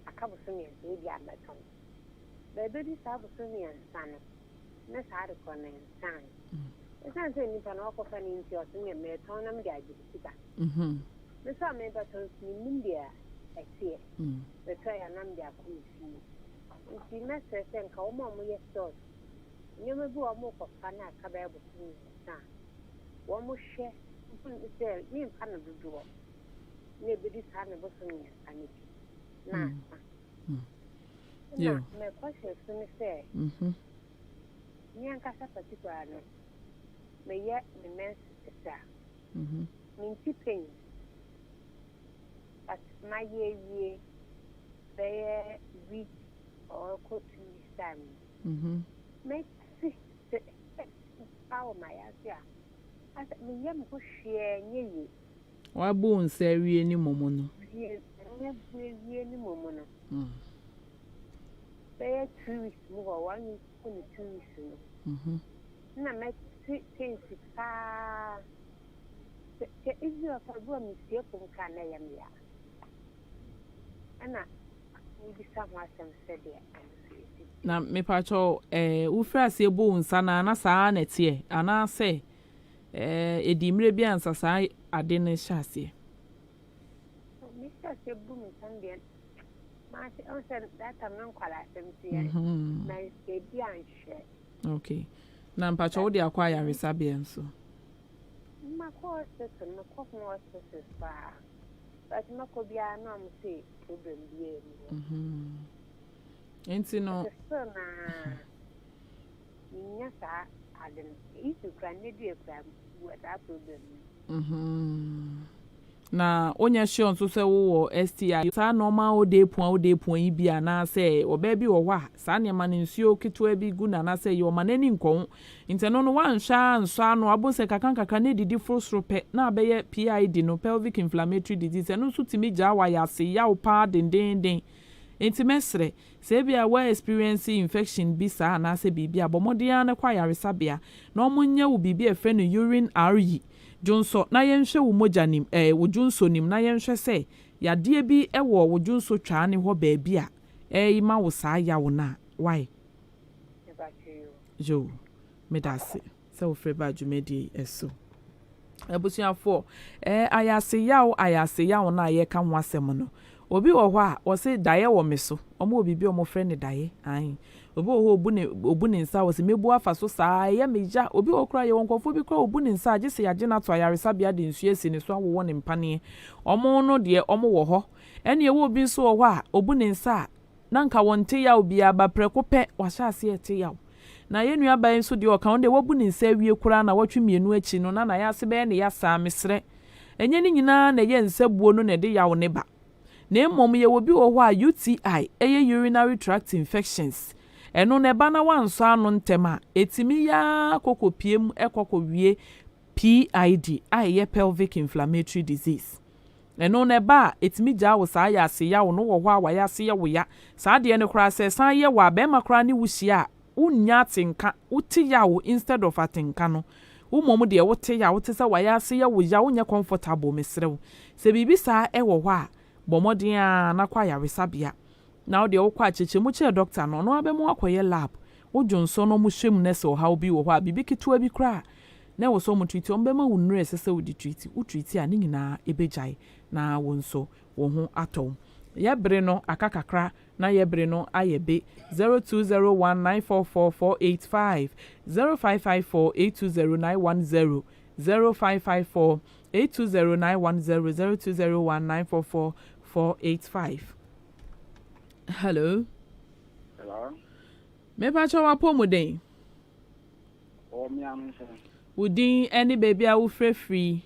I come to me and baby at my tongue. Baby, I was to me and son. Miss Harrison and son. It's not saying you can offer an into your singing, may turn them there. Miss Army Battles in India, I see. The try and I'm there. If you must say, call Mamma, yes, so. You may go a more of fun at Cabell with me, son. One more share. Say, you in front of the door. Maybe this hand of us and it. Nah. Yeah. My question is to me say, Yankasa particular. May yet the men's star. Mean tipping. But my year, they week or could be time. Make power my ass. I said, me yam push share near you. Wa bon say wie ni momo no. Wie ni momo no. Say 2 weeks more, 1 week, 2 weeks no. Na me things pa. Is you for go me see from kan na yam ya. Ana we be someone said there. Na me pa cho wo fra se bo nsa na saa na tie ana se edimre bi ansa saa ade ne hyase. Mr. Sebum Sunday. My answer that I'm not quite my baby and share. Okay. Na mpacho wo de akwa ya resabe enso. My course is no cough more is far. But no could be a norm say problem be. Enti no. Yes, I didn't eat to cry with that problem. Na onya sure nso se wo STI sa normal odepon yi bia na se oba bi wo wa sa ne ma nsuo ketewa bi gu na se yo manani nkon inteno no wan hwa nso ano abose kakanka ne didi frosrope na abeye PID no pelvic inflammatory disease no so timi gya wa ya se ya wo pa dendenden intimesre se bia we experience infection bi sa na se bibia bomodea na kwa yaresabia na omunya wo bibia efre no urine RE Jonso na yenhwe wo mojanim wo junso nim na yenhwe se yade bi ewo wo junso twa ne ho ba bia ima wo saa ya wo na why jo medase se wo freba jumedi eso ebusuafo ayase yawo na ye ka ho asem no obi wo ho a wo se daye wo me so omo obi bi omo frɛ ne daye an obi wo obu ne nsa wo se mebu afa so saa ye meja obi wo kra ye wonkofo bi kra obu ne nsa age se yage na to ayaresa bia de nsu esi ne so awo ne mpane omo no de omo wo ho ene ye wo bi so wo ho a obu ne nsa na nka wonte ya obi aba preko pe wa sha ase ete ya na ye nua ban so de o kan de wobu ne nsa wie kura na watwe mienu achi no na ya se be ne ya saa mesre enye ni nyina na ye nsabuo no na de ya wo ne ba na emom ye wobi wo ho a UTI urinary tract infections eno ne ba na wanso anu ntema etimi ya kokopiem ekokowie PID pelvic inflammatory disease eno ne ba etimi gya wo saa ya ase ya wo no wo ho a wa ya ase ya wo ya saa de ne kura se san ye wa be makura ne wuhia unya atenka uti ya wo instead of atenka no umom de wote ya wote sa wa ya ase ya wo ya unya comfortable mesrew se bibi saa wo ho a bomodea na kwa ya resabia na o de wo kwa cheche mu che doctor no abemu akoye lab wo jonso no mu hwem na se o ha obi wo ho a bibi kitua bi kra na wo so mu treat o mbema wo nure sese wo di treat wo treat a ne nyina ebejai na wo nso wo ho atom ye bre no akakakra na ye bre no ayebe 0201944485 0554820910 0554820910 0201944485. Hello. Hello. Me pa cho wa pomuden. O mi am se. Udin any baby a wo free.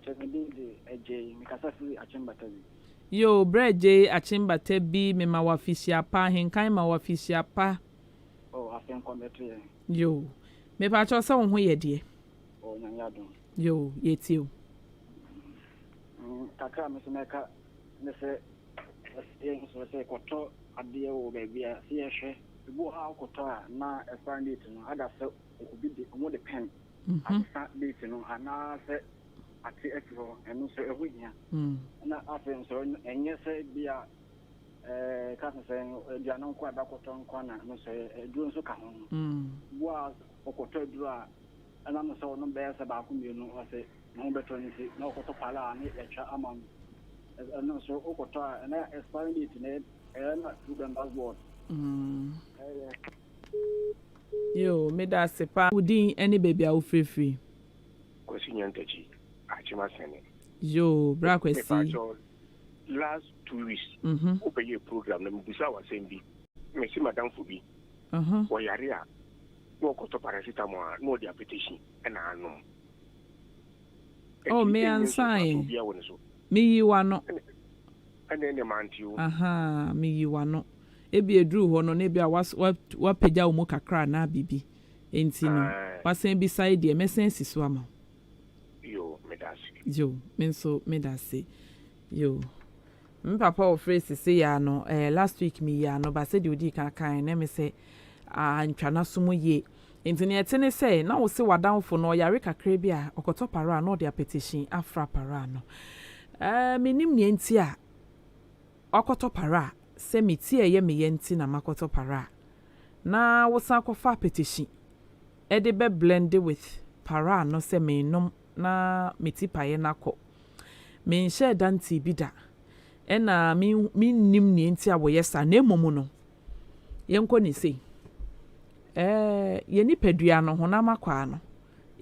Chemedi de eje mi kasa free achimbata bi. Yo breje achimbata bi me ma wa fisia pa Ahenkan ma wa fisia pa. Oh, Ahenkan betre. Yo. Me pa cho se wo ho ye de. O nyanya don. Yo, yetio. Kakra me se meka ne se se koto ade wo baby a se yehwe bu ha koto a na expand it no ada se obi de omo de pen asa date no ana se ati etro enu so ehunya na afen so enye se bia ka se dia no kwa bakoto nkwana no se duro so ka ho wa okoto duro a ana no so no be se ba ku mienu o se no beto ni se no okoto pala ni etwa amam no so okoto na expiring date ne na student passport yo me da sepa udin any baby a ofrefri kwesi nyantachi achima sene yo bra kwesi last 2 weeks obeye program na mbusa wa sembi mesi madam fobi wo yare a no koto paracetamol no dia petition na anom oh me ansan me yi wa no ene mantiu me yi wa no ebi edru ho no na ebi a wa pagya wo mu kakra na bibi enti no wasen bi side de mesen siso ama yo medasi yo menso medasi yo papa of phrase say ya no last week me ya no ba say de odi kan na me say antwa na so mu ye enti ne etene say na wo se wadanfo no yare kakra bi a okoto para no de petition afra para no menim ne enti a okoto para se meti eye me yenti na makoto para na wo san kofa petition e de be blend with para no se me nom na meti paye na ko me nche danti bida ena mi nim ne enti a wo yesa na emomu no yenko ni sei ye ni padua no ho na makwa no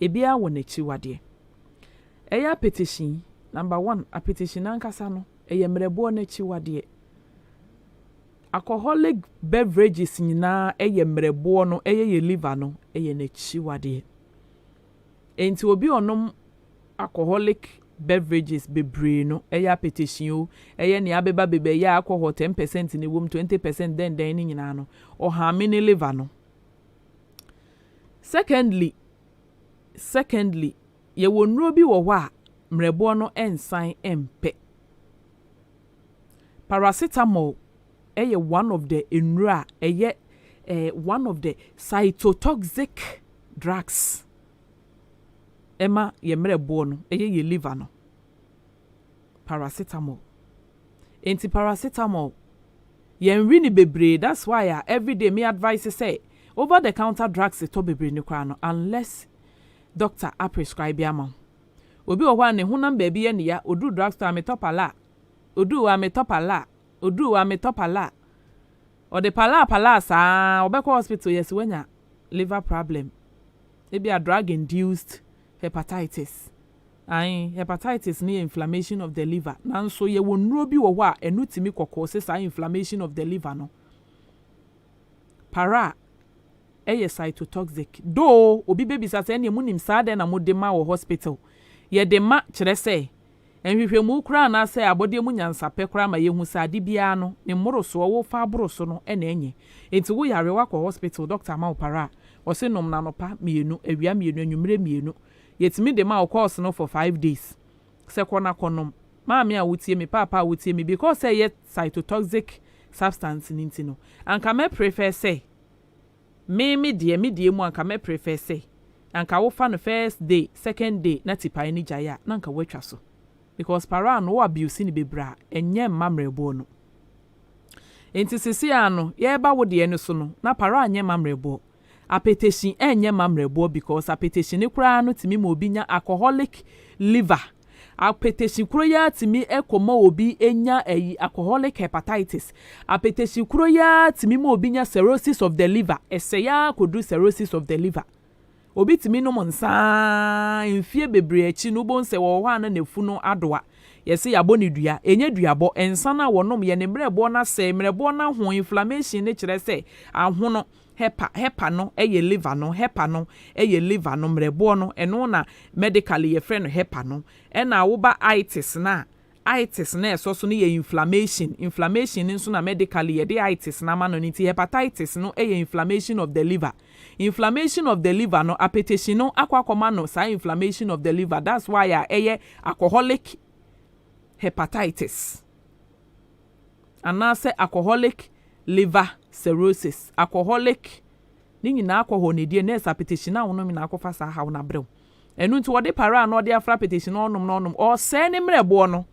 ebia wo na chiwade eya petition number 1 a petition ankasa no eye mrebo na chiwade alcoholic beverages nyina eye mrebo no eye liver no eye na chiwade enti obi onom alcoholic beverages bebre no eye petition o eye ne abeba bebe ya alcohol 10% ne wom 20% den ni nyina no o ha mini liver no secondly ye wonro bi wo hɔ a mrebo no ensan empe paracetamol eye one of the enra eye one of the cytotoxic drugs ema ye mrebo no eye ye liver no paracetamol enti paracetamol ye nri ni bebre that's why every day me advice say over the counter drugs to bebre ni kwa no unless doctor a prescribe am obi wo ne hunam ba bi ye ne ya odu drugstore ametopala odu ametopala odu ametopala o de pala sa obekọ hospital yes wenya liver problem e be a drug induced hepatitis hepatitis ni inflammation of the liver nanso ye wonuro bi wo hɔ a enu timi kokko se sa inflammation of the liver no para eye cytotoxic do obi baby sa se ne munim sa de na modema wo hospital ye de ma kire se enhwehwemu kura na se abode mu nyansape kura ma yehu sa de bia no ne mmoroso wo fa aboroso no na enye enti wo yare wakọ hospital doctor ma opara wo se nom na no pa mienu awia mienu anwumre mienu yetimi de ma course no for 5 days se kona konom maami a wotie me papa a wotie me because say ye cytotoxic substance ninti no anka me prefer say me die mu anka me prefer say anka wo fa no first day second day na tipa ni jaya na anka watwa so because para no abuse ni bebra enye mamrebo no enti sisi ano ye ba wo de no so no na para anye mamrebo apetition enye mamrebo because apetition ni kura no timi ma obi nya alcoholic liver apetition kuro ya timi ekoma obi enya alcoholic hepatitis apetition kuro ya timi ma obi nya cirrhosis of the liver eseya kodu cirrhosis of the liver obi timi no monsa enfie bebre achi no bo nse wo hwa na nefu no adoa yesi yabo ne dua enye duabo ensa na wonom ye ne mrebo na se mrebo na ho inflammation ne kire se ahono hepa no eye liver no hepa no eye liver no mrebo no eno na medically ye friend hepa no na wo ba itis na eso so ne ye inflammation nso na medically ye de itis na ma no nti hepatitis no eye inflammation of the liver no appetition no akwa no sa inflammation of the liver that's why eye alcoholic hepatitis anase alcoholic liver cirrhosis alcoholic ni nyina alcohol ne die na appetition na wono mi na akọfa sa ha na brew enu nti wode para na ode afra petition onom or say ne mrebo no.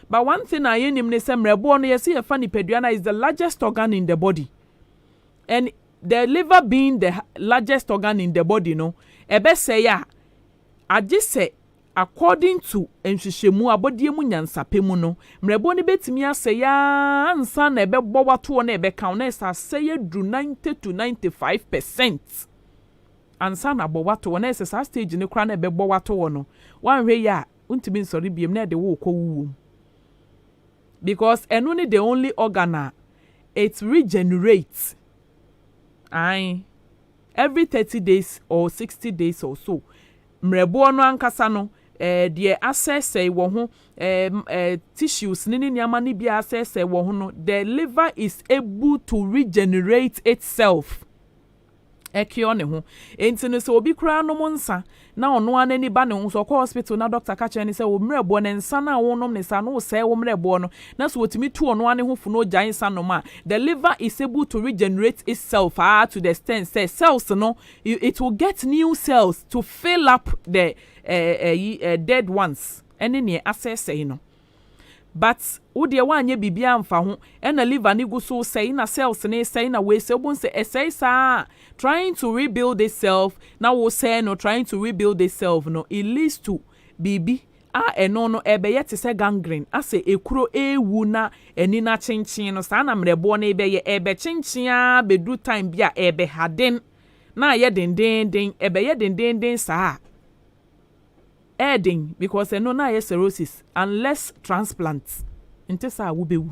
But one thing I hear him say mrebo no yesi ye fa nipadua na is the largest organ in the body. And the liver being the largest organ in the body no, ebe say ya agye say according to enhwehwemu abodie mu nyansape mu no mrebo ni betimi ase ya ansa na ebe bo wato na ebe count na say dru 90 to 95% ansa na bo wato na sa stage ne kra na ebe bo wato no wanhwe ya untimi nsori biem na de wo kowu because enu ni the only organ it regenerates every 30 days or 60 days or so mrebo no ankasa no the access wo ho tissues ni nyama ni bia access wo ho no the liver is able to regenerate itself ekio ne ho enti no so obi kura no monsa na ono anani ba ne ho so ko hospital na doctor ka che ni se wo mrebo ne nsa na wo nom ne sa no se wo mrebo no na so otimi tu ono ane ho fu no giant sa no ma the liver is able to regenerate itself to the extent say cells no it will get new cells to fill up the dead ones ene ne access no. But wode wanye bibia amfa ho na liver ni go so say na cells ne say na we say obon say say sa trying to rebuild itself na wo say no trying to rebuild itself no it leads to bibi eno no ebe ye te say gangrene ase ekuro ewu na eni na chinchin no sa na mrebo na ebe ye ebe chinchin bedu time bia ebe haden na ye den ebe ye den sa adding because no na cirrhosis unless transplants inte sa wo bewu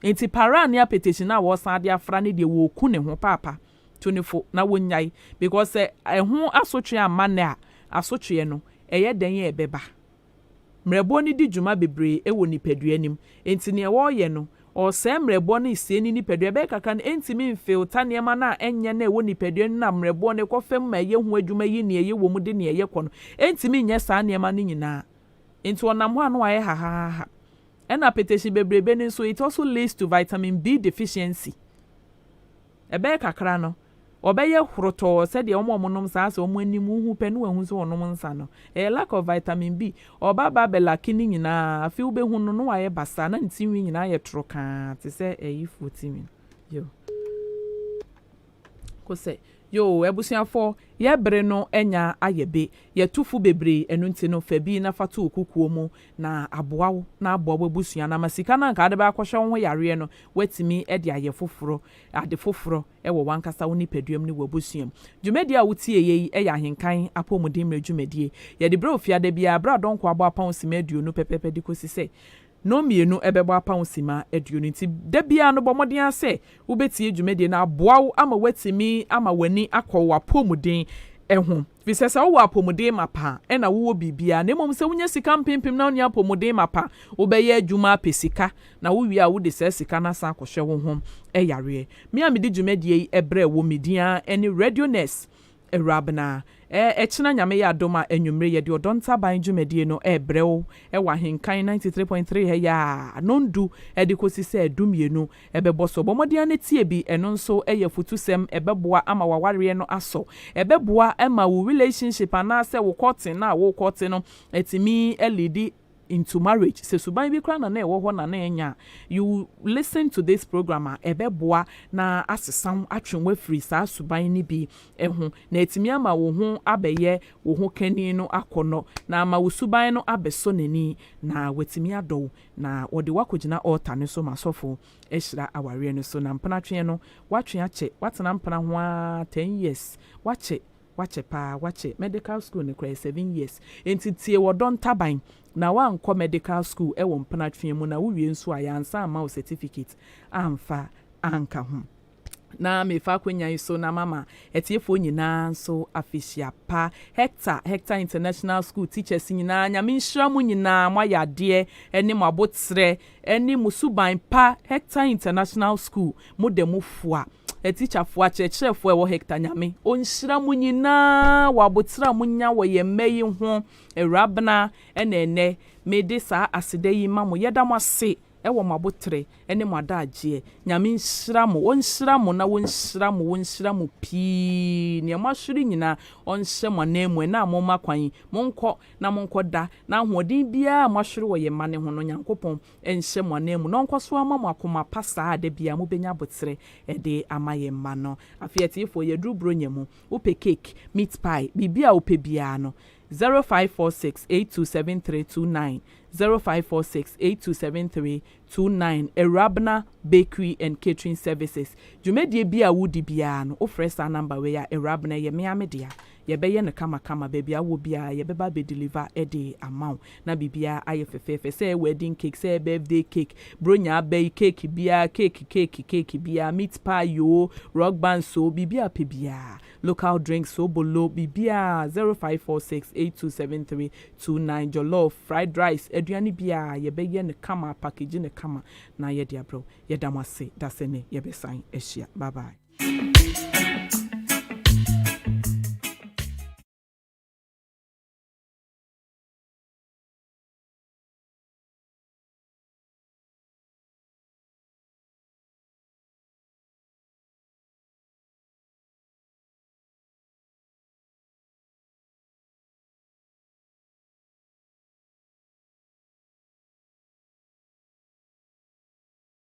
enti parania petition na wo san de afra ne de wo ku ne ho papa 24 na wonyai because ho asotwe amane a asotwe no eye den ye beba mrebo ni di djuma bebre e wo nipadua nim enti ne wo ye no o se mrebo ni sie ni nipadua be kaka enti mi filter ne ma na enye na e wo nipadua na mrebo ne kofem ma ye ho adwuma yi ne ye wo mu de ne ye kono enti mi nye sa ne ma ni nyina enti onam ho anu aye ha ena petition bebrebe ni so it also leads to vitamin B deficiency ebe kakra no obeye hroto said the omonom sa so omoanimu hu penu ehun so onom nsa no lack of vitamin B obaba bela kini nyina afi ube hu no no aye basa na ntinwi nyina aye troka te se eyi 14 yo ko se yo ebusuafo ye bre no enya ayebe ye tufu bebre enu nti no fabi na fatu okukuo mu na aboawo na aboawo ebusua na masika na nka ade ba kwhwe ho yare no watimi ede aye foforo ade foforo ewo wankasa woni paduam ni wabusuam dwumedi a wutie yi eya Ahenkan apomuden mre dwumedie ye de bra ofia de bia bra donko abo apon simaduo no pepepe de kosi se no mienu ebebo apon sima aduo nti da bia no bomodin ase ubetie dwumedie na aboawo ama watimi ama wani akọ apomuden ehun fisesa wo apomuden mapa na wo bibia na mom se wunya sika mpempem na onya apomuden mapa obeye adwuma pesika na wo wi a wo de sika na san akohwe wo ho yare me amedi dwumedie ebre wo media any radioness Awurabena echina nyame ya adoma enwumre ye de odonta ban dwumedie no ebrewo wa Ahenkan 93.3 he ya nondu edikosi se edumienu ebeboso bomodian ne tie bi eno nso eye futusem ebeboa ama waware no aso ebeboa ama wo relationship ana se wo cotton na wo cotton no etimi elidi into marriage se suban bi kra na na ewo ho na na enya you listen to this program ebeboa na asesam atwenwa free sa suban ni bi eho na etimi ama wo ho abeye wo ho kani no akono na ama wo suban no abeso nani na wetimi ado na wode wakogina altar ne so masofo ehira aware no so na mpana twen no watwen ache watena mpana ho 10 years wache medical school ne kra 7 years entitie wodon taban na wankọ medical school ewo mpana twen mu na wowie nso ayansa ama o certificate amfa anka ho na mefa kwenya so na mama etiefo nyina nso afisia pa Hector International School teachers nyina nyame nhira mu nyina mayade eni mabotre eni musuban pa Hector International School modemu fua teacher fo akyerɛkyerɛfo ewo Hector nyame onhyira mu nyina wabotra mu nya wo ye meyi ho Awurabena ene me de saa asede yi mamu yeda mo ase wo mabotre ene madaagye nyame nhyira mo wonhyira mo na wonhyira mo pii ne mahwere nyina onhyɛ mo anemu na mo makwan monkɔ na monkɔ da na hoɔden bia mahwere wo ye mane ho no nyankopɔn enhyɛ mo anemu na onko so ama mo akoma pasa da bia mo benya botre de ama ye ma no afiatifo ye duru nyemu upe cake meat pie bibia upe bia no 0546827329 0546827329 Awurabena Bakery and Catering Services jumedie bia wudi bia no ofresa number we ya Awurabena ye me amedia ye beye ne kama baby awo bia ye beba be deliver ede amount na bibia aye fefefe say wedding cake say birthday cake bronya bay cake bia cake bia meat pie yo rock band so bibia pe bia local drinks so bolo bibia 0546827329 jollof fried rice aduane bia ye beye ne kama package ne kama na ye dia bro ye damase dasene ye besan ehia bye bye